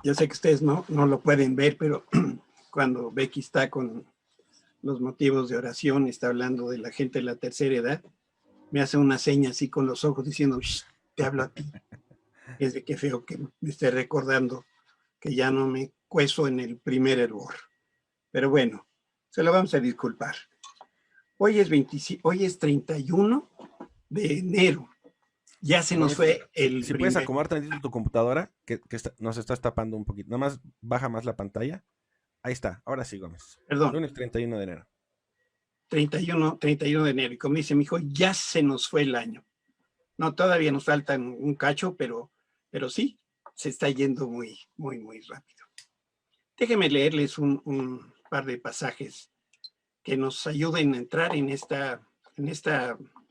Yo sé que ustedes no lo pueden ver, pero cuando Becky está con los motivos de oración, está hablando de la gente de la tercera edad, me hace una seña así con los ojos diciendo, te hablo a ti. Es de qué feo que me esté recordando que ya no me cueso en el primer error. Pero bueno, se lo vamos a disculpar. Hoy es 31 de enero. Ya se nos fue el Si puedes acomodar tantito tu computadora, que nos estás tapando un poquito. Nada más baja más la pantalla. Ahí está. Ahora sí, Gómez. Perdón. Lunes 31 de enero. 31 de enero. Y como dice mi hijo, ya se nos fue el año. No, todavía nos falta un cacho, pero sí, se está yendo muy, muy, muy rápido. Déjenme leerles un par de pasajes que nos ayuden a entrar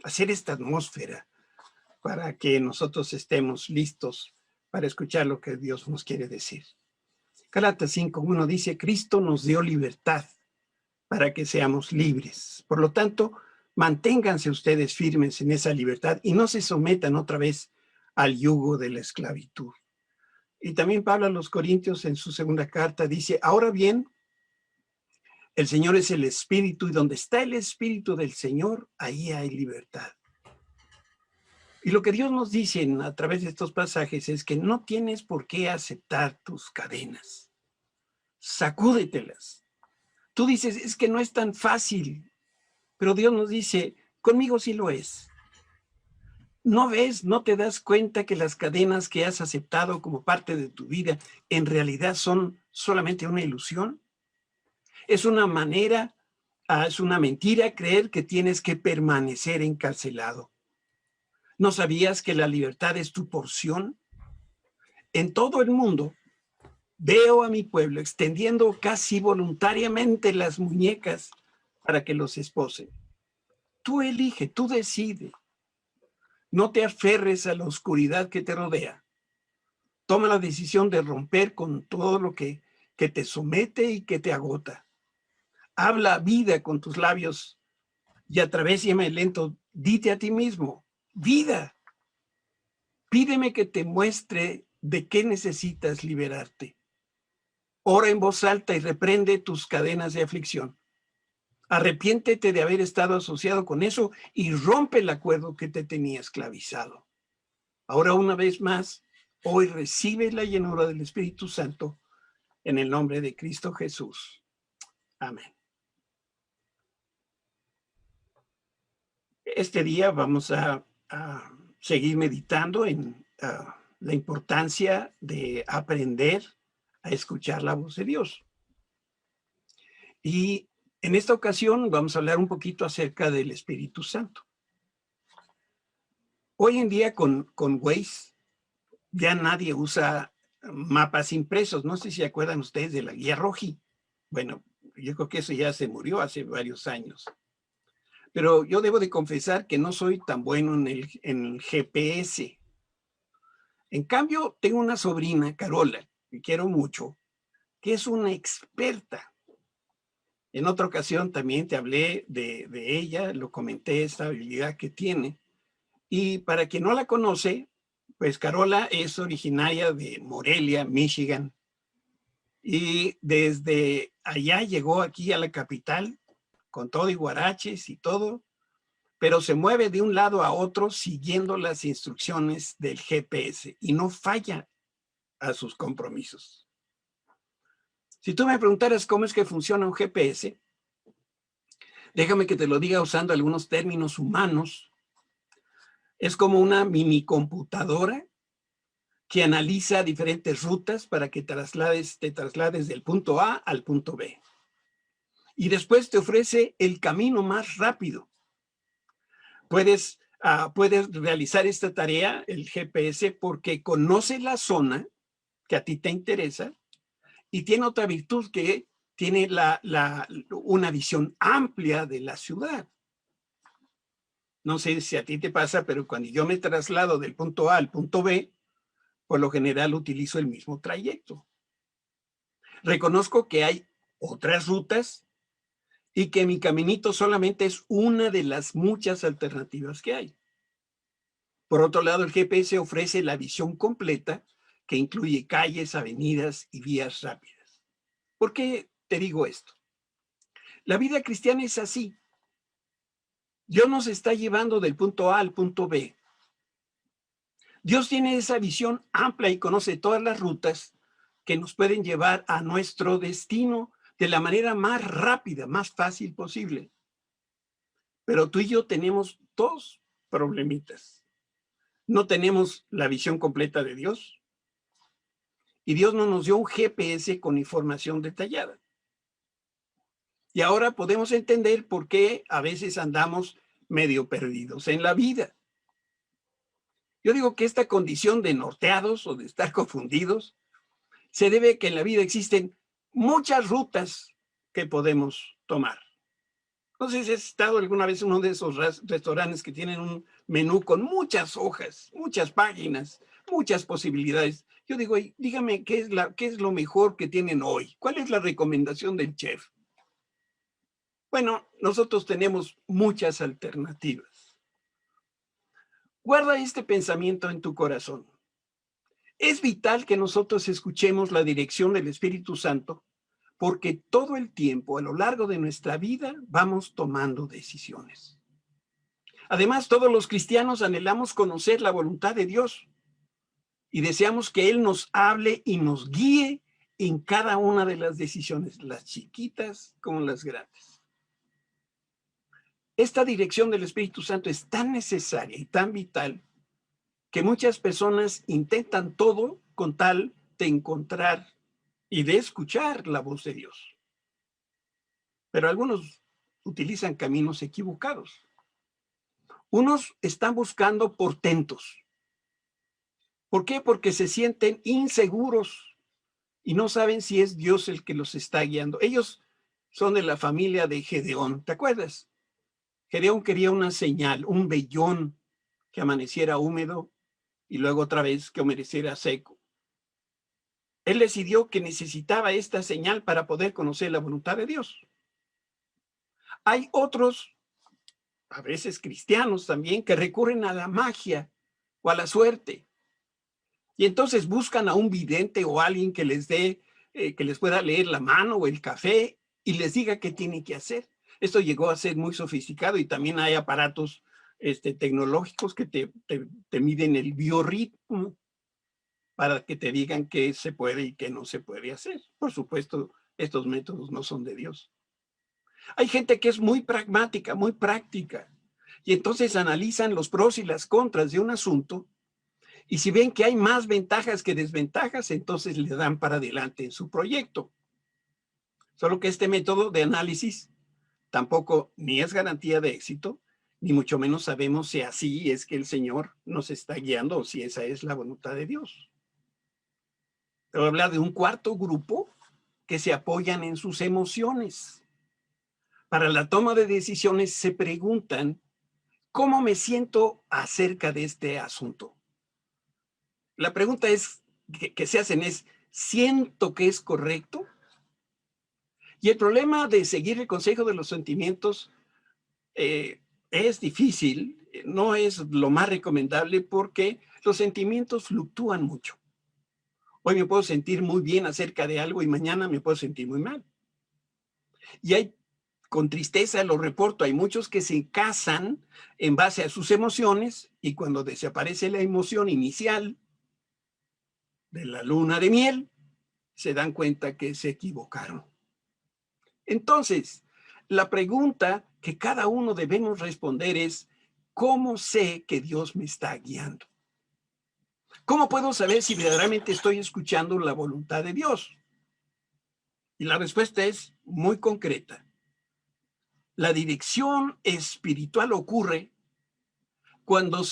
hacer esta atmósfera para que nosotros estemos listos para escuchar lo que Dios nos quiere decir. Gálatas 5:1 dice, Cristo nos dio libertad para que seamos libres. Por lo tanto, manténganse ustedes firmes en esa libertad y no se sometan otra vez al yugo de la esclavitud. Y también Pablo a los Corintios en su segunda carta dice, ahora bien, el Señor es el Espíritu y donde está el Espíritu del Señor, ahí hay libertad. Y lo que Dios nos dice a través de estos pasajes es que no tienes por qué aceptar tus cadenas. Sacúdetelas. Tú dices, es que no es tan fácil, pero Dios nos dice, conmigo sí lo es. ¿No ves, no te das cuenta que las cadenas que has aceptado como parte de tu vida en realidad son solamente una ilusión? Es una mentira creer que tienes que permanecer encarcelado. ¿No sabías que la libertad es tu porción? En todo el mundo veo a mi pueblo extendiendo casi voluntariamente las muñecas para que los esposen. Tú elige, tú decide. No te aferres a la oscuridad que te rodea. Toma la decisión de romper con todo lo que te somete y que te agota. Habla vida con tus labios y a través de lento, dite a ti mismo, vida, pídeme que te muestre de qué necesitas liberarte. Ora en voz alta y reprende tus cadenas de aflicción. Arrepiéntete de haber estado asociado con eso y rompe el acuerdo que te tenía esclavizado. Ahora, una vez más, hoy recibe la llenura del Espíritu Santo en el nombre de Cristo Jesús. Amén. Este día vamos a seguir meditando en la importancia de aprender a escuchar la voz de Dios. Y en esta ocasión vamos a hablar un poquito acerca del Espíritu Santo. Hoy en día con Waze ya nadie usa mapas impresos. No sé si se acuerdan ustedes de la guía Roji. Bueno, yo creo que eso ya se murió hace varios años. Pero yo debo de confesar que no soy tan bueno en el GPS. En cambio, tengo una sobrina, Carola, que quiero mucho, que es una experta. En otra ocasión también te hablé de ella, lo comenté, esta habilidad que tiene. Y para quien no la conoce, pues Carola es originaria de Morelia, Michigan. Y desde allá llegó aquí a la capital con todo y guaraches y todo, pero se mueve de un lado a otro siguiendo las instrucciones del GPS y no falla a sus compromisos. Si tú me preguntaras cómo es que funciona un GPS, déjame que te lo diga usando algunos términos humanos. Es como una mini computadora que analiza diferentes rutas para que te traslades del punto A al punto B. Y después te ofrece el camino más rápido. Puedes realizar esta tarea, el GPS, porque conoce la zona que a ti te interesa y tiene otra virtud que tiene una visión amplia de la ciudad. No sé si a ti te pasa, pero cuando yo me traslado del punto A al punto B, por lo general utilizo el mismo trayecto. Reconozco que hay otras rutas y que mi caminito solamente es una de las muchas alternativas que hay. Por otro lado, el GPS ofrece la visión completa que incluye calles, avenidas y vías rápidas. ¿Por qué te digo esto? La vida cristiana es así. Dios nos está llevando del punto A al punto B. Dios tiene esa visión amplia y conoce todas las rutas que nos pueden llevar a nuestro destino de la manera más rápida, más fácil posible. Pero tú y yo tenemos dos problemitas. No tenemos la visión completa de Dios y Dios no nos dio un GPS con información detallada. Y ahora podemos entender por qué a veces andamos medio perdidos en la vida. Yo digo que esta condición de norteados o de estar confundidos se debe a que en la vida existen muchas rutas que podemos tomar. No sé si has estado alguna vez en uno de esos restaurantes que tienen un menú con muchas hojas, muchas páginas, muchas posibilidades. Yo digo, dígame, ¿qué es lo mejor que tienen hoy? ¿Cuál es la recomendación del chef? Bueno, nosotros tenemos muchas alternativas. Guarda este pensamiento en tu corazón. Es vital que nosotros escuchemos la dirección del Espíritu Santo porque todo el tiempo, a lo largo de nuestra vida, vamos tomando decisiones. Además, todos los cristianos anhelamos conocer la voluntad de Dios y deseamos que Él nos hable y nos guíe en cada una de las decisiones, las chiquitas como las grandes. Esta dirección del Espíritu Santo es tan necesaria y tan vital que muchas personas intentan todo con tal de encontrar y de escuchar la voz de Dios. Pero algunos utilizan caminos equivocados. Unos están buscando portentos. ¿Por qué? Porque se sienten inseguros y no saben si es Dios el que los está guiando. Ellos son de la familia de Gedeón, ¿te acuerdas? Gedeón quería una señal, un vellón que amaneciera húmedo y luego otra vez que amaneciera seco. Él decidió que necesitaba esta señal para poder conocer la voluntad de Dios. Hay otros, a veces cristianos también, que recurren a la magia o a la suerte. Y entonces buscan a un vidente o a alguien que les dé, que les pueda leer la mano o el café y les diga qué tienen que hacer. Esto llegó a ser muy sofisticado y también hay aparatos tecnológicos que te miden el biorritmo para que te digan qué se puede y qué no se puede hacer. Por supuesto, estos métodos no son de Dios. Hay gente que es muy pragmática, muy práctica, y entonces analizan los pros y las contras de un asunto, y si ven que hay más ventajas que desventajas, entonces le dan para adelante en su proyecto. Solo que este método de análisis tampoco ni es garantía de éxito, ni mucho menos sabemos si así es que el Señor nos está guiando o si esa es la voluntad de Dios. Te voy a hablar de un cuarto grupo que se apoyan en sus emociones. Para la toma de decisiones se preguntan, ¿cómo me siento acerca de este asunto? La pregunta que se hacen es, ¿siento que es correcto? Y el problema de seguir el consejo de los sentimientos es difícil, no es lo más recomendable porque los sentimientos fluctúan mucho. Hoy me puedo sentir muy bien acerca de algo y mañana me puedo sentir muy mal. Y con tristeza lo reporto, hay muchos que se casan en base a sus emociones y cuando desaparece la emoción inicial de la luna de miel, se dan cuenta que se equivocaron. Entonces, la pregunta que cada uno debemos responder es, ¿cómo sé que Dios me está guiando? ¿Cómo puedo saber si verdaderamente estoy escuchando la voluntad de Dios? Y la respuesta es muy concreta. La dirección espiritual ocurre cuando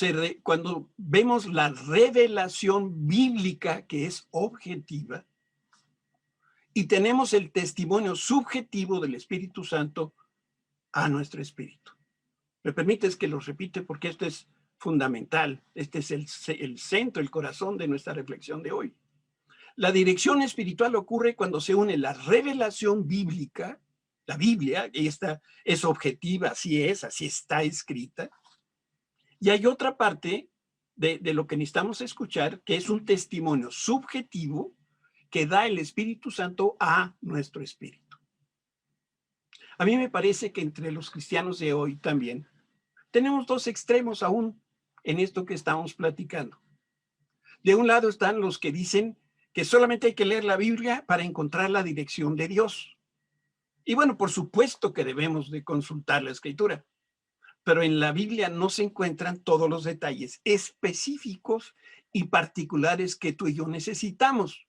vemos la revelación bíblica que es objetiva y tenemos el testimonio subjetivo del Espíritu Santo a nuestro espíritu. ¿Me permites que lo repite? Porque esto es fundamental. Este es el centro, el corazón de nuestra reflexión de hoy. La dirección espiritual ocurre cuando se une la revelación bíblica, la Biblia, y esta es objetiva, así está escrita. Y hay otra parte de lo que necesitamos escuchar, que es un testimonio subjetivo que da el Espíritu Santo a nuestro espíritu. A mí me parece que entre los cristianos de hoy también tenemos dos extremos aún en esto que estamos platicando. De un lado están los que dicen que solamente hay que leer la Biblia para encontrar la dirección de Dios. Y bueno, por supuesto que debemos de consultar la Escritura, pero en la Biblia no se encuentran todos los detalles específicos y particulares que tú y yo necesitamos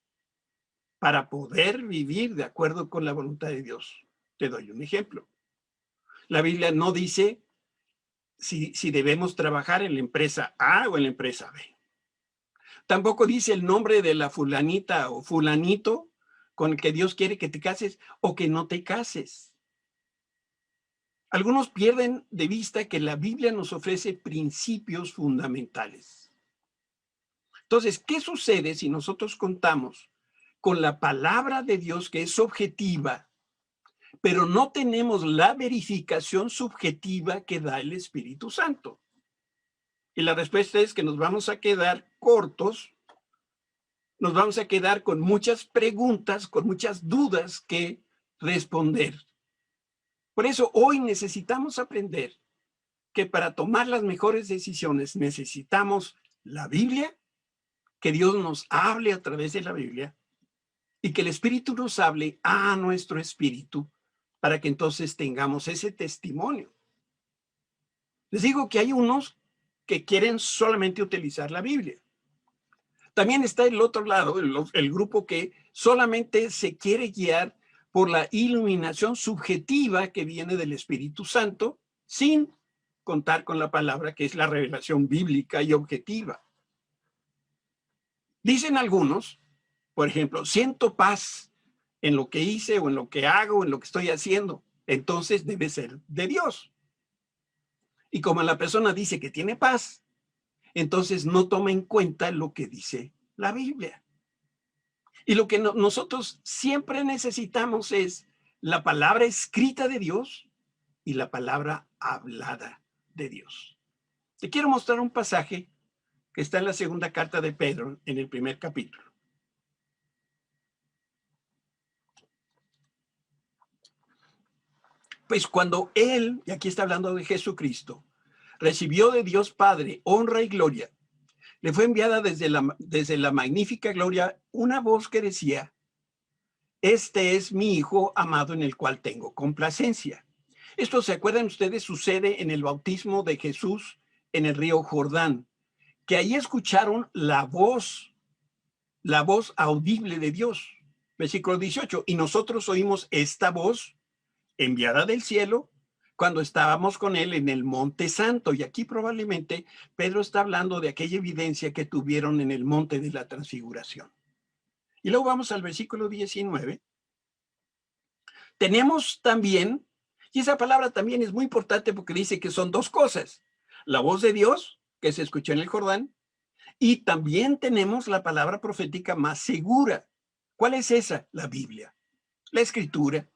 para poder vivir de acuerdo con la voluntad de Dios. Te doy un ejemplo. La Biblia no dice si debemos trabajar en la empresa A o en la empresa B. Tampoco dice el nombre de la fulanita o fulanito con el que Dios quiere que te cases o que no te cases. Algunos pierden de vista que la Biblia nos ofrece principios fundamentales. Entonces, ¿qué sucede si nosotros contamos con la palabra de Dios que es objetiva, pero no tenemos la verificación subjetiva que da el Espíritu Santo? Y la respuesta es que nos vamos a quedar cortos, nos vamos a quedar con muchas preguntas, con muchas dudas que responder. Por eso hoy necesitamos aprender que para tomar las mejores decisiones necesitamos la Biblia, que Dios nos hable a través de la Biblia y que el Espíritu nos hable a nuestro espíritu para que entonces tengamos ese testimonio. Les digo que hay unos que quieren solamente utilizar la Biblia. También está el otro lado, el grupo que solamente se quiere guiar por la iluminación subjetiva que viene del Espíritu Santo, sin contar con la palabra que es la revelación bíblica y objetiva. Dicen algunos, por ejemplo, siento paz en lo que hice o en lo que hago, en lo que estoy haciendo, entonces debe ser de Dios. Y como la persona dice que tiene paz, entonces no toma en cuenta lo que dice la Biblia. Y lo que nosotros siempre necesitamos es la palabra escrita de Dios y la palabra hablada de Dios. Te quiero mostrar un pasaje que está en la segunda carta de Pedro, en el primer capítulo. Pues cuando él, y aquí está hablando de Jesucristo, recibió de Dios Padre honra y gloria, le fue enviada desde la magnífica gloria una voz que decía: este es mi Hijo amado en el cual tengo complacencia. Esto, ¿se acuerdan ustedes? Sucede en el bautismo de Jesús en el río Jordán, que ahí escucharon la voz audible de Dios. Versículo 18, y nosotros oímos esta voz enviada del cielo cuando estábamos con él en el Monte Santo. Y aquí probablemente Pedro está hablando de aquella evidencia que tuvieron en el Monte de la Transfiguración. Y luego vamos al versículo 19. Tenemos también, y esa palabra también es muy importante porque dice que son dos cosas: la voz de Dios que se escuchó en el Jordán, y también tenemos la palabra profética más segura. ¿Cuál es esa? La Biblia, la Escritura,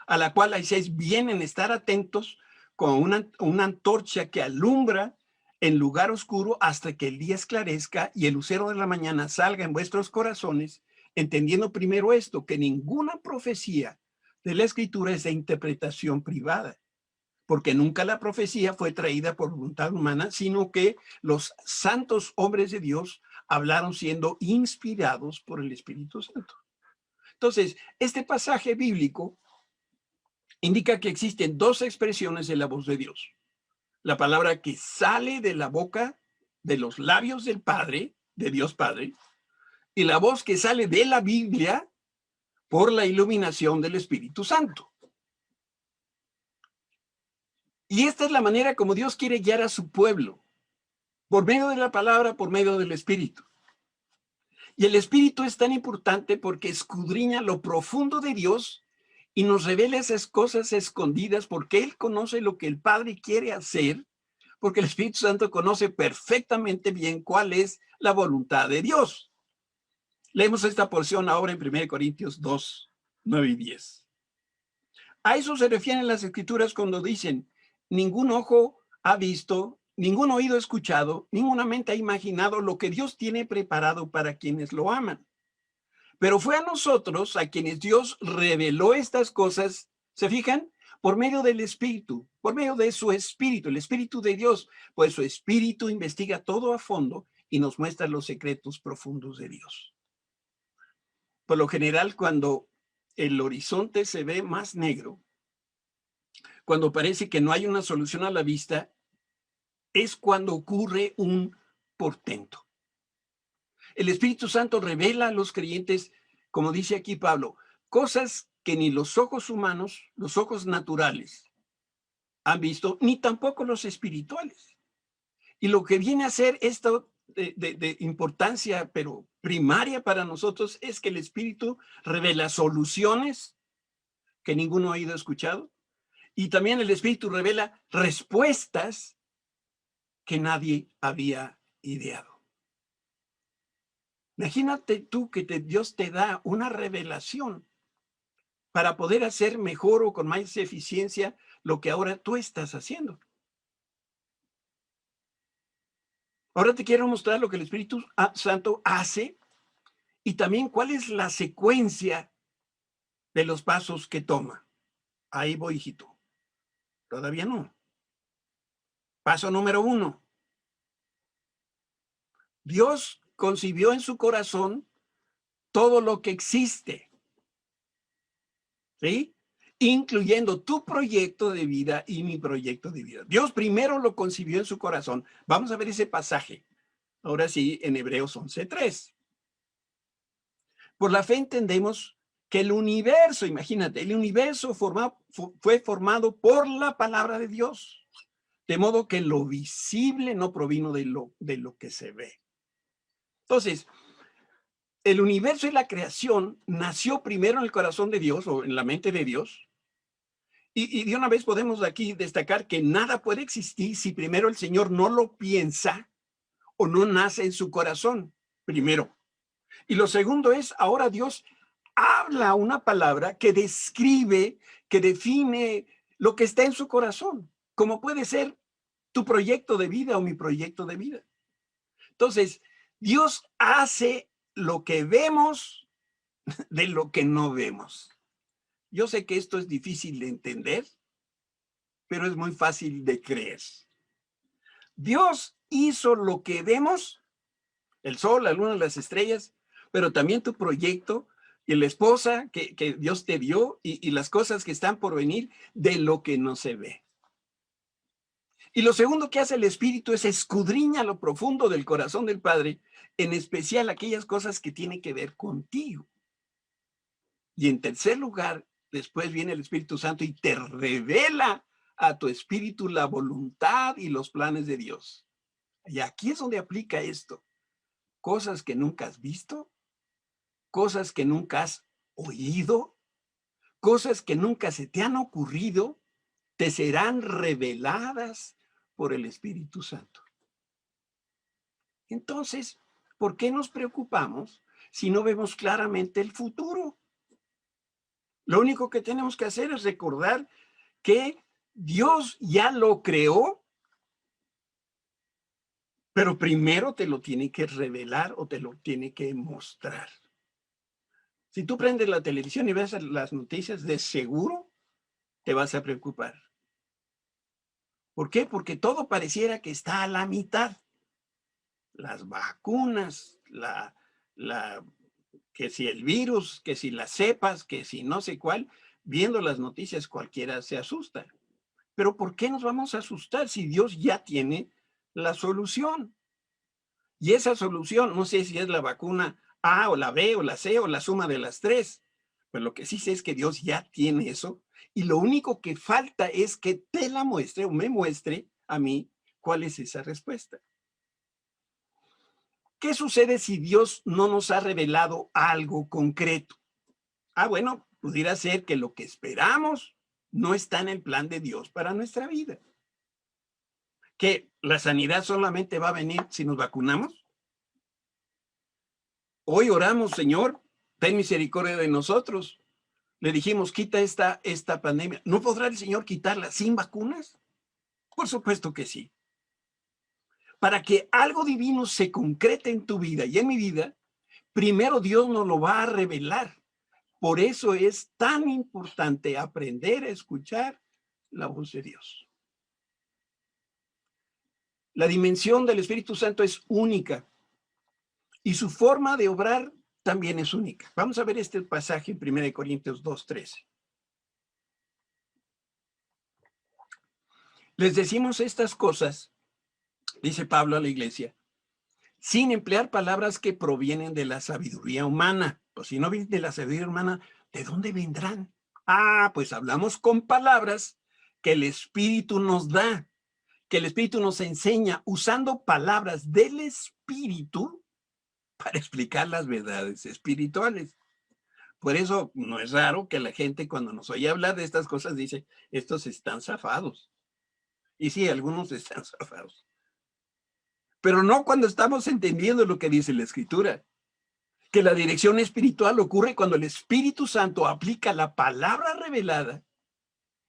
a la cual hacéis bien en estar atentos con una antorcha que alumbra en lugar oscuro hasta que el día esclarezca y el lucero de la mañana salga en vuestros corazones, entendiendo primero esto, que ninguna profecía de la Escritura es de interpretación privada, porque nunca la profecía fue traída por voluntad humana, sino que los santos hombres de Dios hablaron siendo inspirados por el Espíritu Santo. Entonces, este pasaje bíblico indica que existen dos expresiones de la voz de Dios: la palabra que sale de la boca, de los labios del Padre, de Dios Padre, y la voz que sale de la Biblia por la iluminación del Espíritu Santo. Y esta es la manera como Dios quiere guiar a su pueblo, por medio de la palabra, por medio del Espíritu. Y el Espíritu es tan importante porque escudriña lo profundo de Dios y nos revela esas cosas escondidas, porque Él conoce lo que el Padre quiere hacer, porque el Espíritu Santo conoce perfectamente bien cuál es la voluntad de Dios. Leemos esta porción ahora en 1 Corintios 2, 9 y 10. A eso se refieren las Escrituras cuando dicen: ningún ojo ha visto, ningún oído ha escuchado, ninguna mente ha imaginado lo que Dios tiene preparado para quienes lo aman. Pero fue a nosotros a quienes Dios reveló estas cosas, ¿se fijan? Por medio del Espíritu, por medio de su Espíritu, el Espíritu de Dios, pues su Espíritu investiga todo a fondo y nos muestra los secretos profundos de Dios. Por lo general, cuando el horizonte se ve más negro, cuando parece que no hay una solución a la vista, es cuando ocurre un portento. El Espíritu Santo revela a los creyentes, como dice aquí Pablo, cosas que ni los ojos humanos, los ojos naturales, han visto, ni tampoco los espirituales. Y lo que viene a ser esto de importancia, pero primaria para nosotros, es que el Espíritu revela soluciones que ningún oído ha escuchado, y también el Espíritu revela respuestas que nadie había ideado. Imagínate tú que Dios te da una revelación para poder hacer mejor o con más eficiencia lo que ahora tú estás haciendo. Ahora te quiero mostrar lo que el Espíritu Santo hace y también cuál es la secuencia de los pasos que toma. Ahí voy, hijito. Todavía no. Paso número 1. Dios concibió en su corazón todo lo que existe, ¿sí? Incluyendo tu proyecto de vida y mi proyecto de vida. Dios primero lo concibió en su corazón. Vamos a ver ese pasaje. Ahora sí, en Hebreos 11:3. Por la fe entendemos que el universo, imagínate, el universo fue formado por la palabra de Dios. De modo que lo visible no provino de lo que se ve. Entonces, el universo y la creación nació primero en el corazón de Dios o en la mente de Dios. Y de una vez podemos aquí destacar que nada puede existir si primero el Señor no lo piensa o no nace en su corazón, primero. Y lo segundo es, ahora Dios habla una palabra que describe, que define lo que está en su corazón, como puede ser tu proyecto de vida o mi proyecto de vida. Entonces, Dios hace lo que vemos de lo que no vemos. Yo sé que esto es difícil de entender, pero es muy fácil de creer. Dios hizo lo que vemos, el sol, la luna, las estrellas, pero también tu proyecto y la esposa que Dios te dio y las cosas que están por venir de lo que no se ve. Y lo segundo que hace el Espíritu es escudriña lo profundo del corazón del Padre, en especial aquellas cosas que tienen que ver contigo. Y en tercer lugar, después viene el Espíritu Santo y te revela a tu espíritu la voluntad y los planes de Dios. Y aquí es donde aplica esto. Cosas que nunca has visto, cosas que nunca has oído, cosas que nunca se te han ocurrido, te serán reveladas por el Espíritu Santo. Entonces, ¿por qué nos preocupamos si no vemos claramente el futuro? Lo único que tenemos que hacer es recordar que Dios ya lo creó, pero primero te lo tiene que revelar o te lo tiene que mostrar. Si tú prendes la televisión y ves las noticias, de seguro te vas a preocupar. ¿Por qué? Porque todo pareciera que está a la mitad. Las vacunas, que si el virus, que si las cepas, que si no sé cuál, viendo las noticias cualquiera se asusta. Pero ¿por qué nos vamos a asustar si Dios ya tiene la solución? Y esa solución, no sé si es la vacuna A o la B o la C o la suma de las tres, pero lo que sí sé es que Dios ya tiene eso y lo único que falta es que te la muestre o me muestre a mí cuál es esa respuesta. ¿Qué sucede si Dios no nos ha revelado algo concreto? Bueno, pudiera ser que lo que esperamos no está en el plan de Dios para nuestra vida. ¿Que la sanidad solamente va a venir si nos vacunamos? Hoy oramos, Señor, ten misericordia de nosotros. Le dijimos, quita esta pandemia. ¿No podrá el Señor quitarla sin vacunas? Por supuesto que sí. Para que algo divino se concrete en tu vida y en mi vida, primero Dios nos lo va a revelar. Por eso es tan importante aprender a escuchar la voz de Dios. La dimensión del Espíritu Santo es única y su forma de obrar también es única. Vamos a ver este pasaje en 1 Corintios 2:13. Les decimos estas cosas, dice Pablo a la iglesia, sin emplear palabras que provienen de la sabiduría humana. Pues si no vienen de la sabiduría humana, ¿de dónde vendrán? Pues hablamos con palabras que el Espíritu nos da, que el Espíritu nos enseña, usando palabras del Espíritu para explicar las verdades espirituales. Por eso no es raro que la gente cuando nos oye hablar de estas cosas dice, estos están zafados. Y sí, algunos están zafados. Pero no cuando estamos entendiendo lo que dice la Escritura. Que la dirección espiritual ocurre cuando el Espíritu Santo aplica la palabra revelada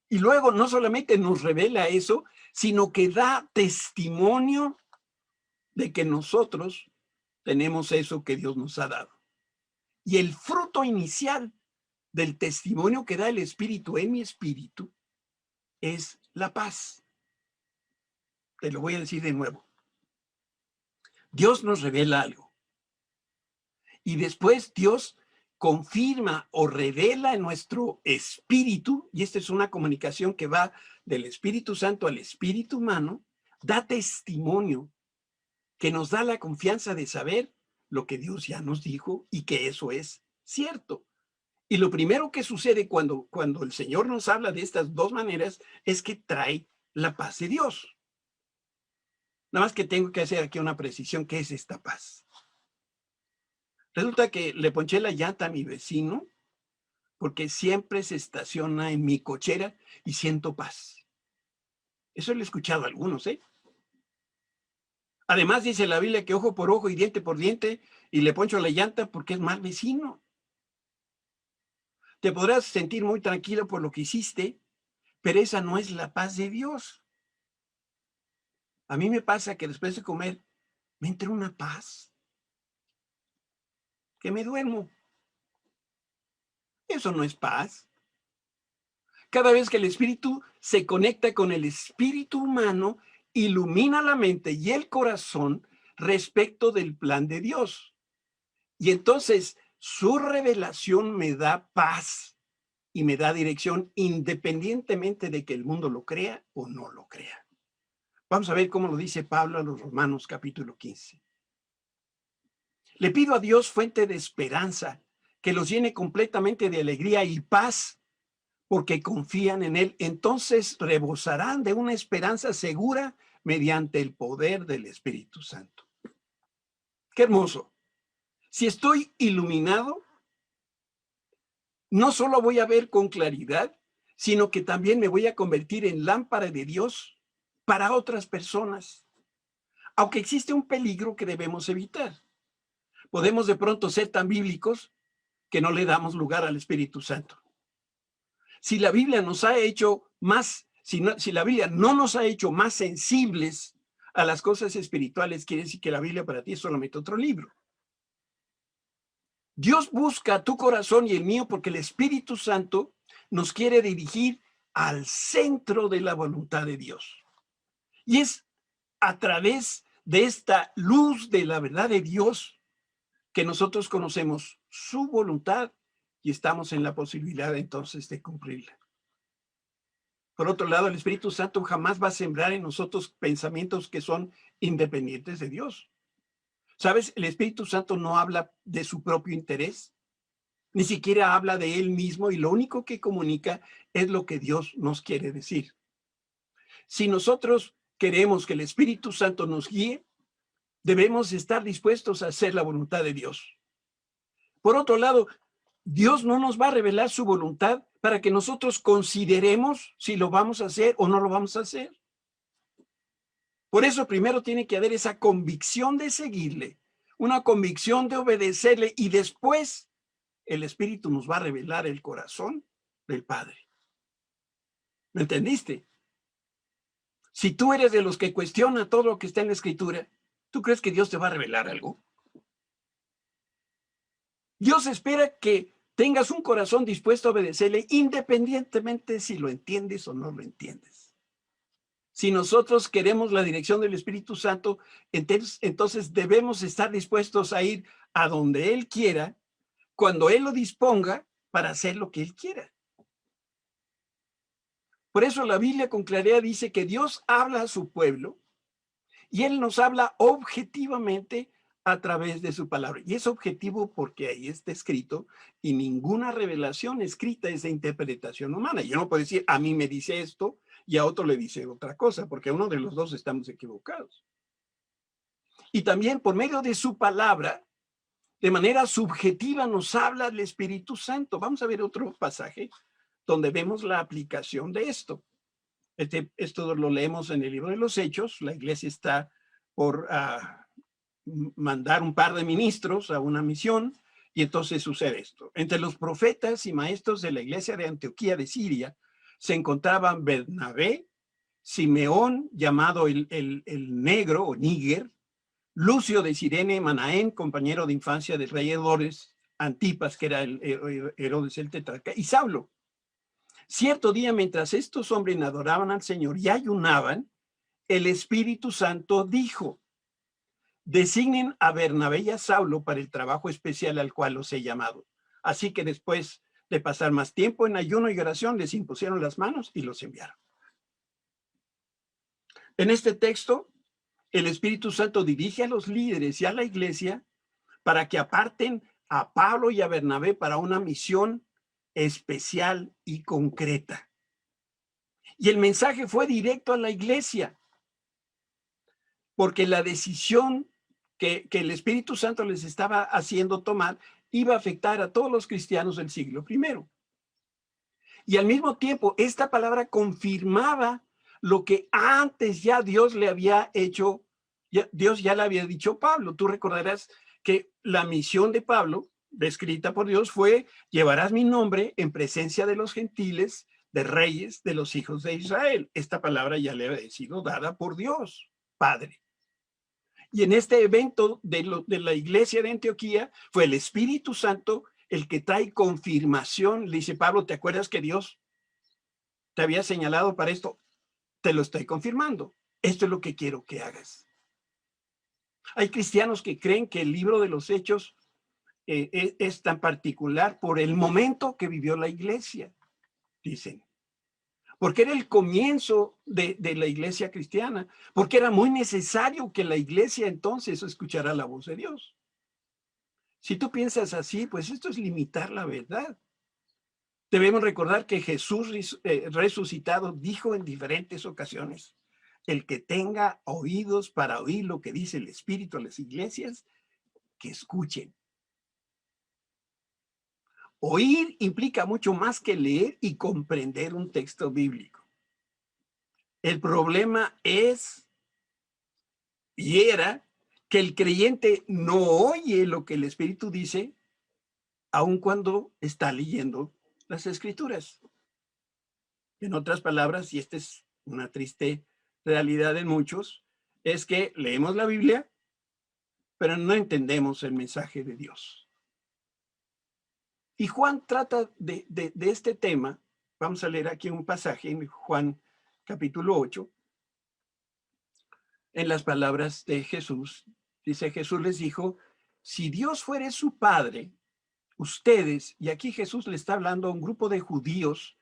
y luego no solamente nos revela eso, sino que da testimonio de que nosotros tenemos eso que Dios nos ha dado. Y el fruto inicial del testimonio que da el Espíritu en mi espíritu es la paz. Te lo voy a decir de nuevo. Dios nos revela algo. Y después Dios confirma o revela en nuestro espíritu, y esta es una comunicación que va del Espíritu Santo al espíritu humano, da testimonio que nos da la confianza de saber lo que Dios ya nos dijo y que eso es cierto. Y lo primero que sucede cuando el Señor nos habla de estas dos maneras es que trae la paz de Dios. Nada más que tengo que hacer aquí una precisión. ¿Qué es esta paz? Resulta que le ponché la llanta a mi vecino porque siempre se estaciona en mi cochera y siento paz. Eso lo he escuchado a algunos, ¿eh? Además dice la Biblia que ojo por ojo y diente por diente y le poncho la llanta porque es mal vecino. Te podrás sentir muy tranquilo por lo que hiciste, pero esa no es la paz de Dios. A mí me pasa que después de comer me entra una paz que me duermo. Eso no es paz. Cada vez que el espíritu se conecta con el espíritu humano, ilumina la mente y el corazón respecto del plan de Dios. Y entonces su revelación me da paz y me da dirección independientemente de que el mundo lo crea o no lo crea. Vamos a ver cómo lo dice Pablo a los Romanos capítulo 15. Le pido a Dios, fuente de esperanza, que los llene completamente de alegría y paz porque confían en Él. Entonces rebosarán de una esperanza segura mediante el poder del Espíritu Santo. ¡Qué hermoso! Si estoy iluminado, no solo voy a ver con claridad, sino que también me voy a convertir en lámpara de Dios para otras personas. Aunque existe un peligro que debemos evitar. Podemos de pronto ser tan bíblicos que no le damos lugar al Espíritu Santo. Si la Biblia nos ha hecho más, si la Biblia no nos ha hecho más sensibles a las cosas espirituales, quiere decir que la Biblia para ti es solamente otro libro. Dios busca tu corazón y el mío porque el Espíritu Santo nos quiere dirigir al centro de la voluntad de Dios. Y es a través de esta luz de la verdad de Dios que nosotros conocemos su voluntad y estamos en la posibilidad entonces de cumplirla. Por otro lado, el Espíritu Santo jamás va a sembrar en nosotros pensamientos que son independientes de Dios. ¿Sabes? El Espíritu Santo no habla de su propio interés, ni siquiera habla de él mismo y lo único que comunica es lo que Dios nos quiere decir. Si nosotros queremos que el Espíritu Santo nos guíe, debemos estar dispuestos a hacer la voluntad de Dios. Por otro lado, Dios no nos va a revelar su voluntad para que nosotros consideremos si lo vamos a hacer o no lo vamos a hacer. Por eso primero tiene que haber esa convicción de seguirle, una convicción de obedecerle y después el Espíritu nos va a revelar el corazón del Padre. ¿Me entendiste? Si tú eres de los que cuestiona todo lo que está en la Escritura, ¿tú crees que Dios te va a revelar algo? Dios espera que tengas un corazón dispuesto a obedecerle, independientemente si lo entiendes o no lo entiendes. Si nosotros queremos la dirección del Espíritu Santo, entonces debemos estar dispuestos a ir a donde Él quiera, cuando Él lo disponga, para hacer lo que Él quiera. Por eso la Biblia con claridad dice que Dios habla a su pueblo y Él nos habla objetivamente a través de su palabra. Y es objetivo porque ahí está escrito y ninguna revelación escrita es de interpretación humana. Yo no puedo decir, a mí me dice esto y a otro le dice otra cosa, porque a uno de los dos estamos equivocados. Y también por medio de su palabra, de manera subjetiva nos habla el Espíritu Santo. Vamos a ver otro pasaje donde vemos la aplicación de esto. Esto lo leemos en el libro de los Hechos. La iglesia está por mandar un par de ministros a una misión y entonces sucede esto. Entre los profetas y maestros de la iglesia de Antioquía de Siria se encontraban Bernabé, Simeón, llamado el negro o Níger, Lucio de Cirene, Manaén, compañero de infancia del rey Herodes, Antipas, que era el Herodes el tetrarca, y Saulo. Cierto día, mientras estos hombres adoraban al Señor y ayunaban, el Espíritu Santo dijo: designen a Bernabé y a Saulo para el trabajo especial al cual los he llamado. Así que después de pasar más tiempo en ayuno y oración, les impusieron las manos y los enviaron. En este texto, el Espíritu Santo dirige a los líderes y a la iglesia para que aparten a Pablo y a Bernabé para una misión especial y concreta. Y el mensaje fue directo a la iglesia, porque la decisión que el Espíritu Santo les estaba haciendo tomar iba a afectar a todos los cristianos del siglo I. Y al mismo tiempo, esta palabra confirmaba lo que antes ya Dios le había hecho, Dios ya le había dicho a Pablo. Tú recordarás que la misión de Pablo, descrita por Dios, fue: llevarás mi nombre en presencia de los gentiles, de reyes, de los hijos de Israel. Esta palabra ya le había sido dada por Dios, Padre. Y en este evento de la iglesia de Antioquía, fue el Espíritu Santo el que trae confirmación. Le dice: Pablo, ¿te acuerdas que Dios te había señalado para esto? Te lo estoy confirmando. Esto es lo que quiero que hagas. Hay cristianos que creen que el libro de los Hechos es tan particular por el momento que vivió la iglesia, dicen. Porque era el comienzo de la iglesia cristiana, porque era muy necesario que la iglesia entonces escuchara la voz de Dios. Si tú piensas así, pues esto es limitar la verdad. Debemos recordar que Jesús resucitado dijo en diferentes ocasiones: el que tenga oídos para oír lo que dice el Espíritu a las iglesias, que escuchen. Oír implica mucho más que leer y comprender un texto bíblico. El problema es, y era, que el creyente no oye lo que el Espíritu dice, aun cuando está leyendo las Escrituras. En otras palabras, y esta es una triste realidad en muchos, es que leemos la Biblia, pero no entendemos el mensaje de Dios. Y Juan trata de este tema. Vamos a leer aquí un pasaje en Juan capítulo 8, en las palabras de Jesús. Dice: Jesús les dijo: si Dios fuere su Padre, ustedes, y aquí Jesús le está hablando a un grupo de judíos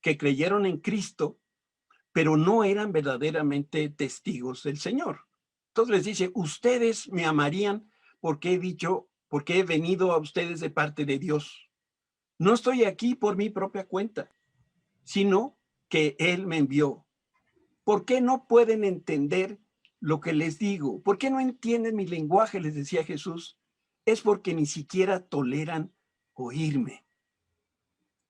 que creyeron en Cristo, pero no eran verdaderamente testigos del Señor. Entonces les dice: ustedes me amarían porque he venido a ustedes de parte de Dios. No estoy aquí por mi propia cuenta, sino que Él me envió. ¿Por qué no pueden entender lo que les digo? ¿Por qué no entienden mi lenguaje?, les decía Jesús. Es porque ni siquiera toleran oírme.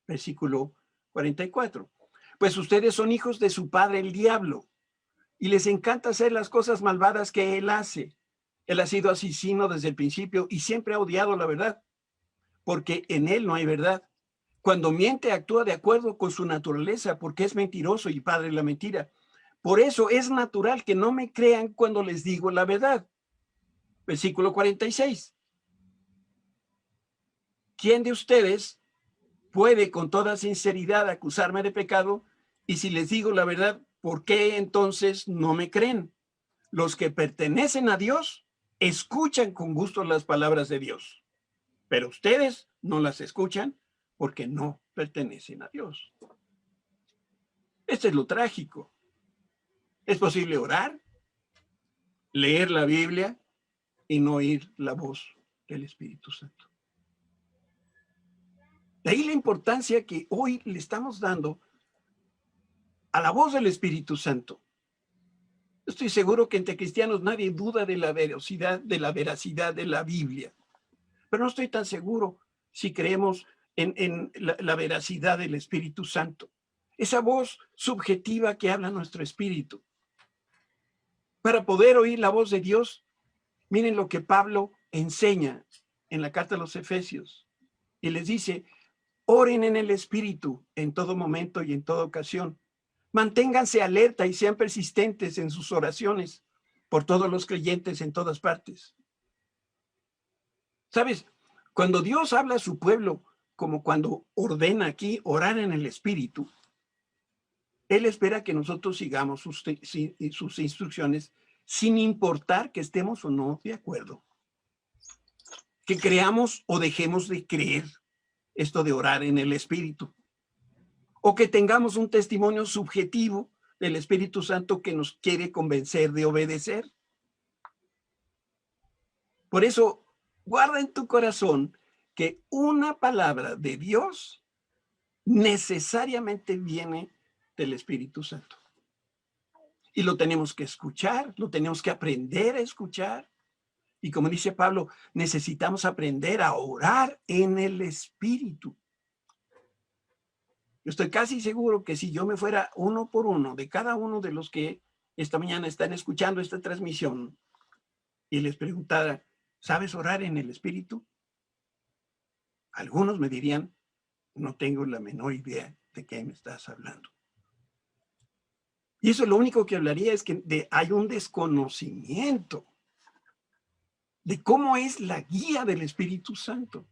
Versículo 44. Pues ustedes son hijos de su padre el diablo, y les encanta hacer las cosas malvadas que él hace. Él ha sido asesino desde el principio y siempre ha odiado la verdad, porque en él no hay verdad. Cuando miente, actúa de acuerdo con su naturaleza, porque es mentiroso y padre de la mentira. Por eso es natural que no me crean cuando les digo la verdad. Versículo 46. ¿Quién de ustedes puede con toda sinceridad acusarme de pecado? Y si les digo la verdad, ¿por qué entonces no me creen? Los que pertenecen a Dios escuchan con gusto las palabras de Dios, pero ustedes no las escuchan porque no pertenecen a Dios. Esto es lo trágico. Es posible orar, leer la Biblia y no oír la voz del Espíritu Santo. De ahí la importancia que hoy le estamos dando a la voz del Espíritu Santo. Estoy seguro que entre cristianos nadie duda de la veracidad de la Biblia, pero no estoy tan seguro si creemos en la veracidad del Espíritu Santo. Esa voz subjetiva que habla nuestro espíritu. Para poder oír la voz de Dios, miren lo que Pablo enseña en la carta a los Efesios. Y les dice, oren en el Espíritu en todo momento y en toda ocasión. Manténganse alerta y sean persistentes en sus oraciones por todos los creyentes en todas partes. ¿Sabes? Cuando Dios habla a su pueblo, como cuando ordena aquí orar en el Espíritu, Él espera que nosotros sigamos sus instrucciones sin importar que estemos o no de acuerdo. Que creamos o dejemos de creer esto de orar en el Espíritu. O que tengamos un testimonio subjetivo del Espíritu Santo que nos quiere convencer de obedecer. Por eso, guarda en tu corazón que una palabra de Dios necesariamente viene del Espíritu Santo. Y lo tenemos que escuchar, lo tenemos que aprender a escuchar. Y como dice Pablo, necesitamos aprender a orar en el Espíritu. Yo estoy casi seguro que si yo me fuera uno por uno de cada uno de los que esta mañana están escuchando esta transmisión y les preguntara, ¿sabes orar en el Espíritu? Algunos me dirían, no tengo la menor idea de qué me estás hablando. Y eso lo único que hablaría es que hay un desconocimiento de cómo es la guía del Espíritu Santo.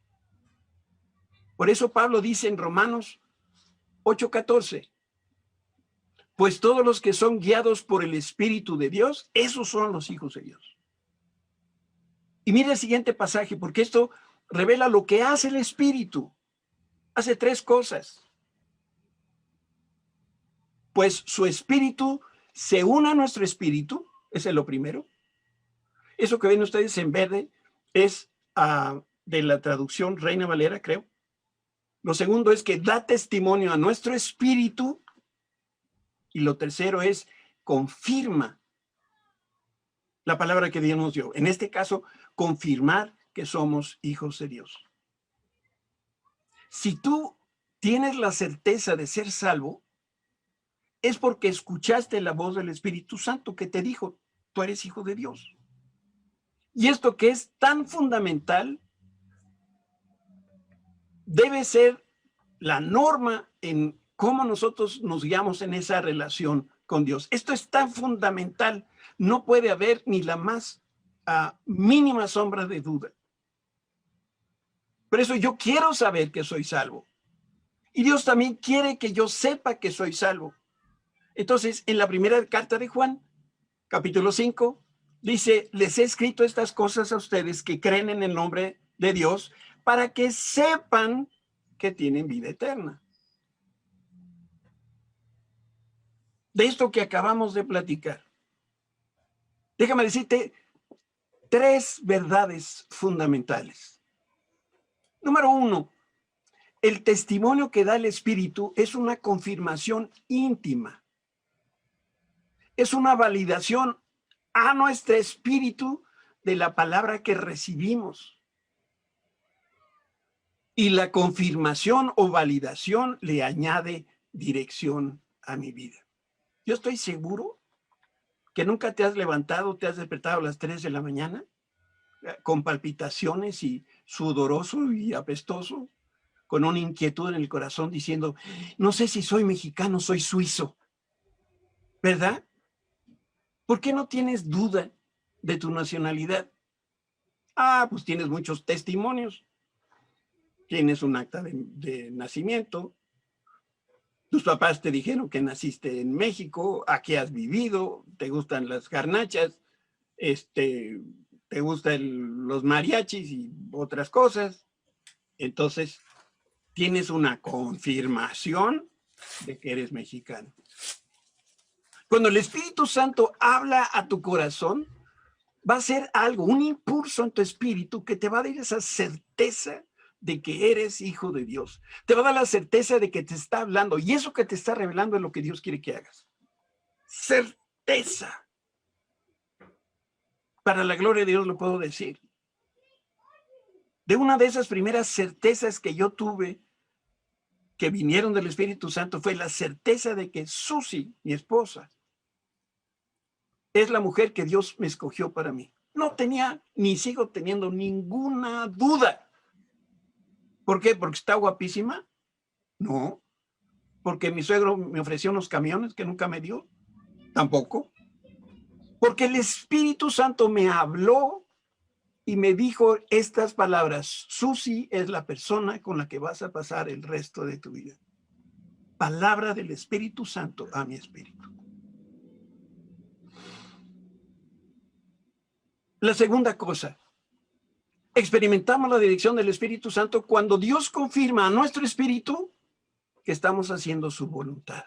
Por eso Pablo dice en Romanos 8:14, pues todos los que son guiados por el Espíritu de Dios, esos son los hijos de Dios. Y mira el siguiente pasaje, porque esto revela lo que hace el Espíritu. Hace tres cosas. Pues su Espíritu se une a nuestro Espíritu, ese es lo primero. Eso que ven ustedes en verde es de la traducción Reina Valera, creo. Lo segundo es que da testimonio a nuestro espíritu. Y lo tercero es confirma la palabra que Dios nos dio. En este caso, confirmar que somos hijos de Dios. Si tú tienes la certeza de ser salvo, es porque escuchaste la voz del Espíritu Santo que te dijo, tú eres hijo de Dios. Y esto que es tan fundamental debe ser la norma en cómo nosotros nos guiamos en esa relación con Dios. Esto es tan fundamental, no puede haber ni la más mínima sombra de duda. Por eso yo quiero saber que soy salvo. Y Dios también quiere que yo sepa que soy salvo. Entonces, en la primera carta de Juan, capítulo 5, dice, les he escrito estas cosas a ustedes que creen en el nombre de Dios para que sepan que tienen vida eterna. De esto que acabamos de platicar, déjame decirte tres verdades fundamentales. Número uno, el testimonio que da el Espíritu es una confirmación íntima. Es una validación a nuestro espíritu de la palabra que recibimos. Y la confirmación o validación le añade dirección a mi vida. Yo estoy seguro que nunca te has levantado, te has despertado a las 3 de la mañana con palpitaciones y sudoroso y apestoso, con una inquietud en el corazón diciendo, no sé si soy mexicano, soy suizo, ¿verdad? ¿Por qué no tienes duda de tu nacionalidad? Ah, pues tienes muchos testimonios. Tienes un acta de nacimiento. Tus papás te dijeron que naciste en México, aquí has vivido, te gustan las garnachas, te gustan los mariachis y otras cosas. Entonces, tienes una confirmación de que eres mexicano. Cuando el Espíritu Santo habla a tu corazón, va a ser algo, un impulso en tu espíritu que te va a dar esa certeza de que eres hijo de Dios. Te va a dar la certeza de que te está hablando y eso que te está revelando es lo que Dios quiere que hagas. Certeza. Para la gloria de Dios lo puedo decir. De una de esas primeras certezas que yo tuve que vinieron del Espíritu Santo fue la certeza de que Susi, mi esposa, es la mujer que Dios me escogió para mí. No tenía ni sigo teniendo ninguna duda. ¿Por qué? ¿Porque está guapísima? No. ¿Porque mi suegro me ofreció unos camiones que nunca me dio? Tampoco. Porque el Espíritu Santo me habló y me dijo estas palabras: Susi es la persona con la que vas a pasar el resto de tu vida. Palabra del Espíritu Santo a mi espíritu. La segunda cosa, experimentamos la dirección del Espíritu Santo cuando Dios confirma a nuestro espíritu que estamos haciendo su voluntad.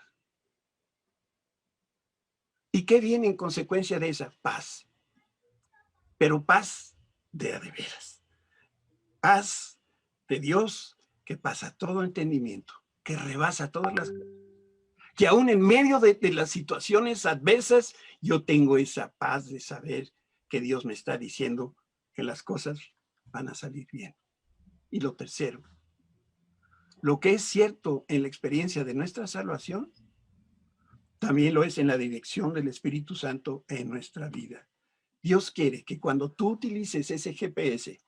¿Y qué viene en consecuencia de esa? Paz. Pero paz de a de veras. Paz de Dios que pasa todo entendimiento, que rebasa todas las... Que aún en medio de las situaciones adversas, yo tengo esa paz de saber que Dios me está diciendo que las cosas van a salir bien. Y lo tercero, lo que es cierto en la experiencia de nuestra salvación, también lo es en la dirección del Espíritu Santo en nuestra vida. Dios quiere que cuando tú utilices ese GPS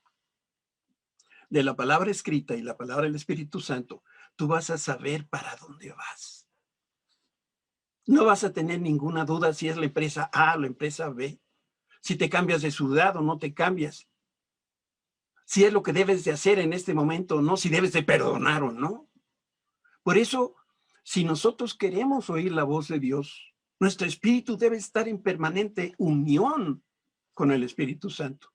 de la palabra escrita y la palabra del Espíritu Santo, tú vas a saber para dónde vas. No vas a tener ninguna duda si es la empresa A o la empresa B, si te cambias de ciudad o no te cambias, si es lo que debes de hacer en este momento o no, si debes de perdonar o no. Por eso, si nosotros queremos oír la voz de Dios, nuestro espíritu debe estar en permanente unión con el Espíritu Santo.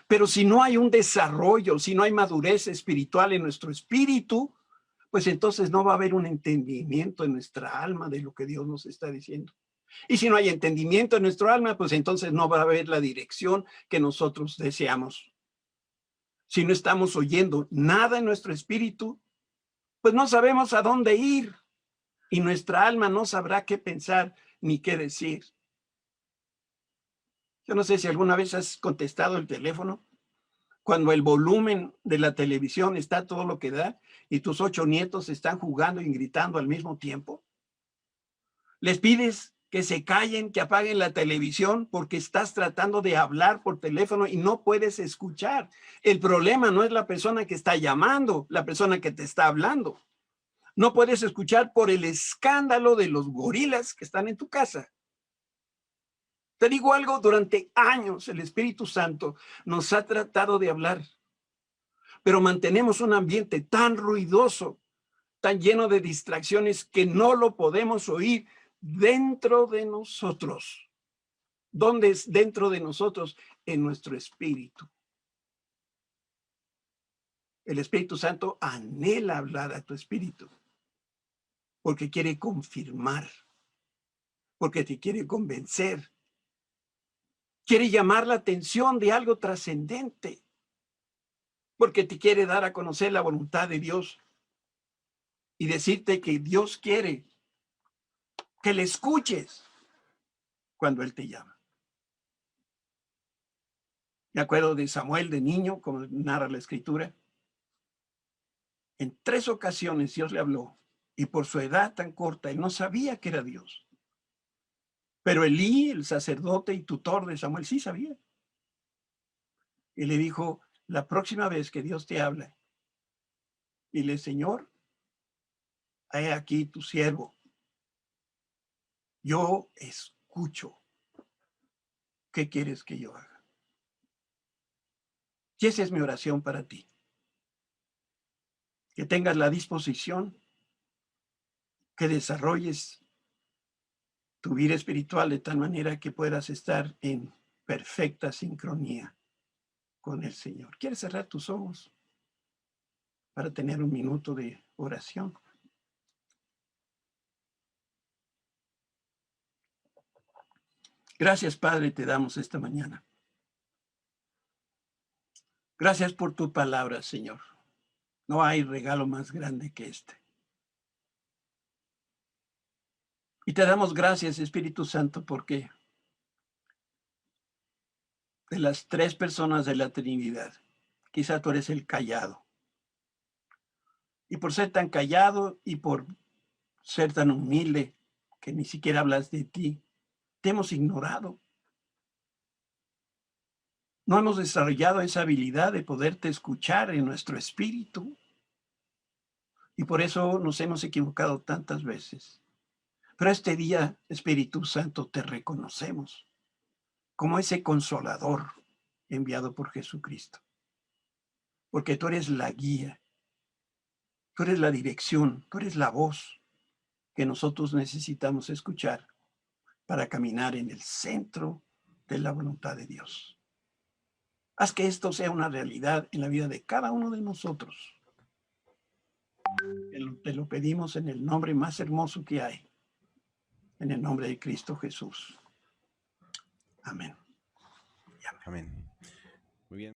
Pero si no hay un desarrollo, si no hay madurez espiritual en nuestro espíritu, pues entonces no va a haber un entendimiento en nuestra alma de lo que Dios nos está diciendo. Y si no hay entendimiento en nuestro alma, pues entonces no va a haber la dirección que nosotros deseamos. Si no estamos oyendo nada en nuestro espíritu, pues no sabemos a dónde ir y nuestra alma no sabrá qué pensar ni qué decir. Yo no sé si alguna vez has contestado el teléfono cuando el volumen de la televisión está todo lo que da y tus 8 nietos están jugando y gritando al mismo tiempo. Les pides que se callen, que apaguen la televisión porque estás tratando de hablar por teléfono y no puedes escuchar. El problema no es la persona que está llamando, la persona que te está hablando. No puedes escuchar por el escándalo de los gorilas que están en tu casa. Te digo algo, durante años el Espíritu Santo nos ha tratado de hablar, pero mantenemos un ambiente tan ruidoso, tan lleno de distracciones que no lo podemos oír dentro de nosotros. ¿Dónde es dentro de nosotros? En nuestro espíritu. El Espíritu Santo anhela hablar a tu espíritu porque quiere confirmar, porque te quiere convencer, quiere llamar la atención de algo trascendente, porque te quiere dar a conocer la voluntad de Dios y decirte que Dios quiere que le escuches cuando Él te llama. Me acuerdo de Samuel de niño, como narra la Escritura. En 3 ocasiones Dios le habló y por su edad tan corta, él no sabía que era Dios. Pero Elí, el sacerdote y tutor de Samuel, sí sabía. Y le dijo: la próxima vez que Dios te habla, dile: Señor, he aquí tu siervo. Yo escucho. ¿qué quieres que yo haga? Y esa es mi oración para ti. Que tengas la disposición, que desarrolles tu vida espiritual de tal manera que puedas estar en perfecta sincronía con el Señor. ¿Quieres cerrar tus ojos para tener un minuto de oración? Gracias, Padre, te damos esta mañana. Gracias por tu palabra, Señor. No hay regalo más grande que este. Y te damos gracias, Espíritu Santo, porque de las tres personas de la Trinidad, quizá tú eres el callado. Y por ser tan callado y por ser tan humilde que ni siquiera hablas de ti, te hemos ignorado. No hemos desarrollado esa habilidad de poderte escuchar en nuestro espíritu. Y por eso nos hemos equivocado tantas veces. Pero este día, Espíritu Santo, te reconocemos como ese consolador enviado por Jesucristo. Porque tú eres la guía, tú eres la dirección, tú eres la voz que nosotros necesitamos escuchar para caminar en el centro de la voluntad de Dios. Haz que esto sea una realidad en la vida de cada uno de nosotros. Te lo pedimos en el nombre más hermoso que hay, en el nombre de Cristo Jesús. Amén. Amén. Muy bien.